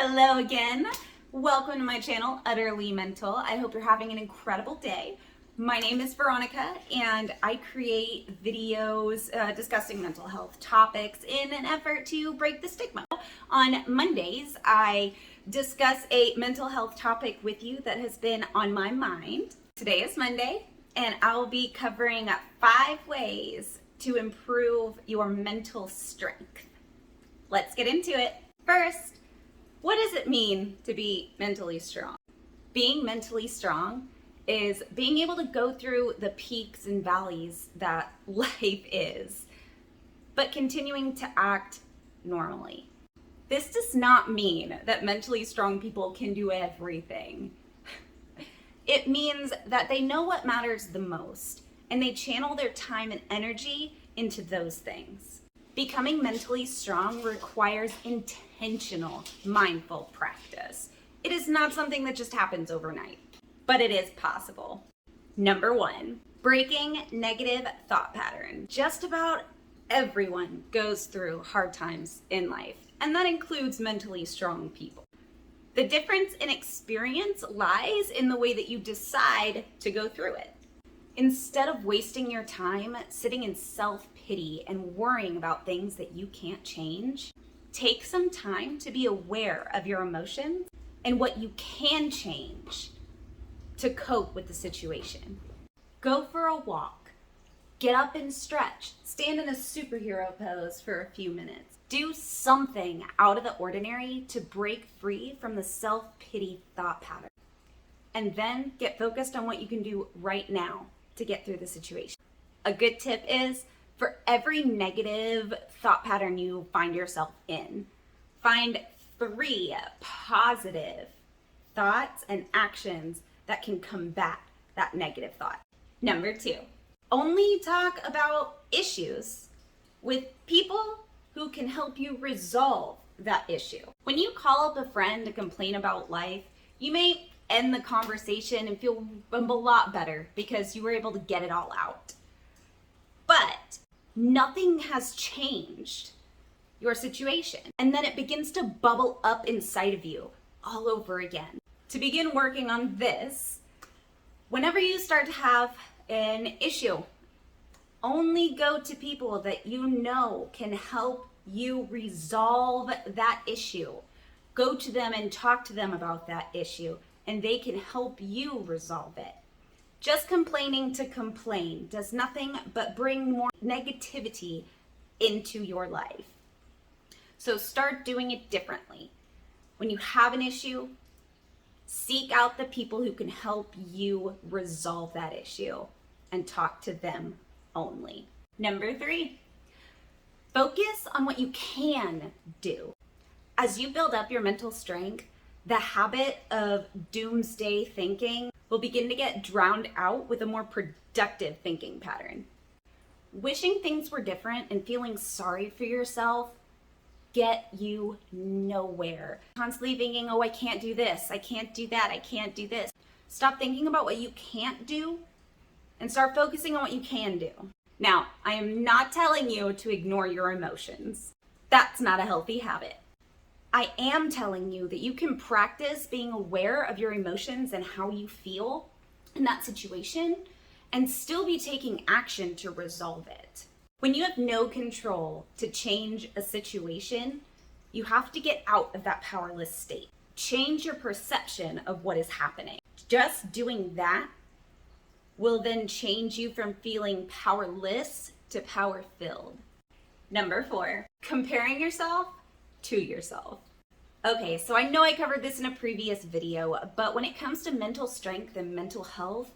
Hello again. Welcome to my channel, Utterly Mental. I hope you're having an incredible day. My name is Veronica and I create videos discussing mental health topics in an effort to break the stigma. On Mondays, I discuss a mental health topic with you that has been on my mind. Today is Monday and I will be covering 5 ways to improve your mental strength. Let's get into it. First, what does it mean to be mentally strong? Being mentally strong is being able to go through the peaks and valleys that life is, but continuing to act normally. This does not mean that mentally strong people can do everything. It means that they know what matters the most, and they channel their time and energy into those things. Becoming mentally strong requires intentional, mindful practice. It is not something that just happens overnight, but it is possible. Number 1, breaking negative thought pattern. Just about everyone goes through hard times in life, and that includes mentally strong people. The difference in experience lies in the way that you decide to go through it. Instead of wasting your time sitting in self-pity and worrying about things that you can't change, take some time to be aware of your emotions and what you can change to cope with the situation. Go for a walk, get up and stretch, stand in a superhero pose for a few minutes. Do something out of the ordinary to break free from the self-pity thought pattern. And then get focused on what you can do right now to get through the situation. A good tip is, for every negative thought pattern you find yourself in, find 3 positive thoughts and actions that can combat that negative thought. Number 2, only talk about issues with people who can help you resolve that issue. When you call up a friend to complain about life, you may end the conversation and feel a lot better because you were able to get it all out. But nothing has changed your situation, and then it begins to bubble up inside of you all over again. To begin working on this, whenever you start to have an issue, only go to people that you know can help you resolve that issue. Go to them and talk to them about that issue, and they can help you resolve it. Just complaining to complain does nothing but bring more negativity into your life. So start doing it differently. When you have an issue, seek out the people who can help you resolve that issue and talk to them only. Number 3, focus on what you can do. As you build up your mental strength, the habit of doomsday thinking will begin to get drowned out with a more productive thinking pattern. Wishing things were different and feeling sorry for yourself get you nowhere. Constantly thinking, oh, I can't do this, I can't do that, I can't do this. Stop thinking about what you can't do and start focusing on what you can do. Now, I am not telling you to ignore your emotions. That's not a healthy habit. I am telling you that you can practice being aware of your emotions and how you feel in that situation and still be taking action to resolve it. When you have no control to change a situation, you have to get out of that powerless state. Change your perception of what is happening. Just doing that will then change you from feeling powerless to power-filled. Number 4, comparing yourself to yourself. Okay, so I know I covered this in a previous video, but when it comes to mental strength and mental health,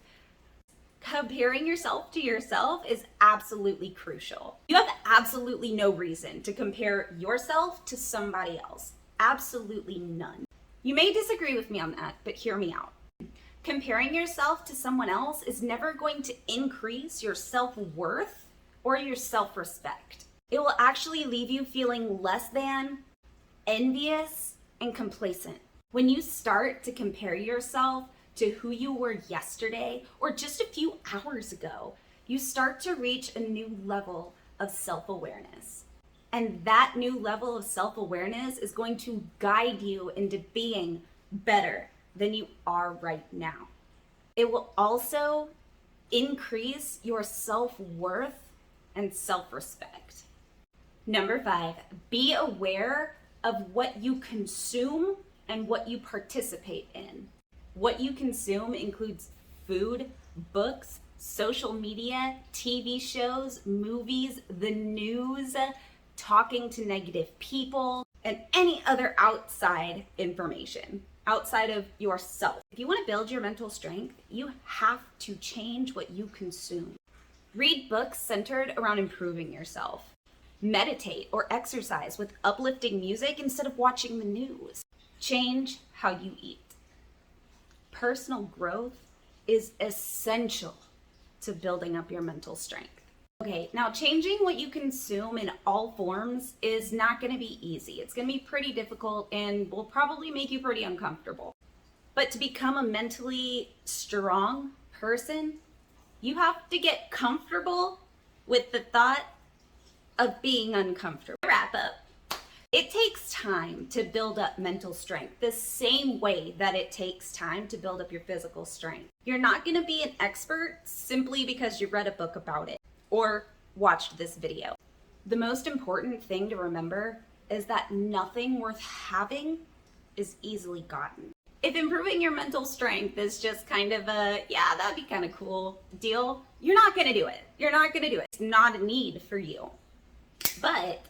comparing yourself to yourself is absolutely crucial. You have absolutely no reason to compare yourself to somebody else. Absolutely none. You may disagree with me on that, but hear me out. Comparing yourself to someone else is never going to increase your self-worth or your self-respect. It will actually leave you feeling less than, envious, and complacent. When you start to compare yourself to who you were yesterday or just a few hours ago, you start to reach a new level of self-awareness. And that new level of self-awareness is going to guide you into being better than you are right now. It will also increase your self-worth and self-respect. Number 5, be aware of what you consume and what you participate in. What you consume includes food, books, social media, TV shows, movies, the news, talking to negative people, and any other outside information outside of yourself. If you want to build your mental strength, you have to change what you consume. Read books centered around improving yourself. Meditate or exercise with uplifting music instead of watching the news. Change how you eat. Personal growth is essential to building up your mental strength. Okay, now changing what you consume in all forms is not going to be easy. It's going to be pretty difficult and will probably make you pretty uncomfortable. But to become a mentally strong person, you have to get comfortable with the thought of being uncomfortable. Wrap up. It takes time to build up mental strength the same way that it takes time to build up your physical strength. You're not going to be an expert simply because you read a book about it or watched this video. The most important thing to remember is that nothing worth having is easily gotten. If improving your mental strength is just kind of a, yeah, that'd be kind of cool deal, you're not going to do it. You're not going to do it. It's not a need for you. But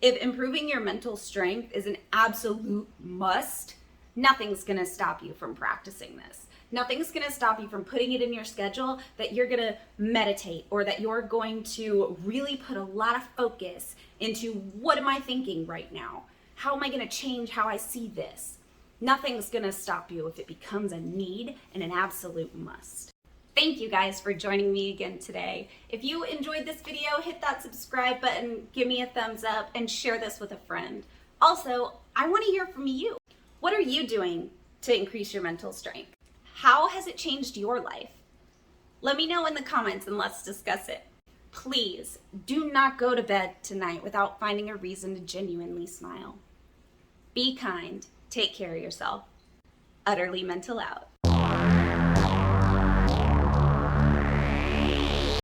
if improving your mental strength is an absolute must, nothing's going to stop you from practicing this. Nothing's going to stop you from putting it in your schedule that you're going to meditate or that you're going to really put a lot of focus into what am I thinking right now? How am I going to change how I see this? Nothing's going to stop you if it becomes a need and an absolute must. Thank you guys for joining me again today. If you enjoyed this video, hit that subscribe button, give me a thumbs up, and share this with a friend. Also, I want to hear from you. What are you doing to increase your mental strength? How has it changed your life? Let me know in the comments and let's discuss it. Please do not go to bed tonight without finding a reason to genuinely smile. Be kind. Take care of yourself. Utterly Mental out.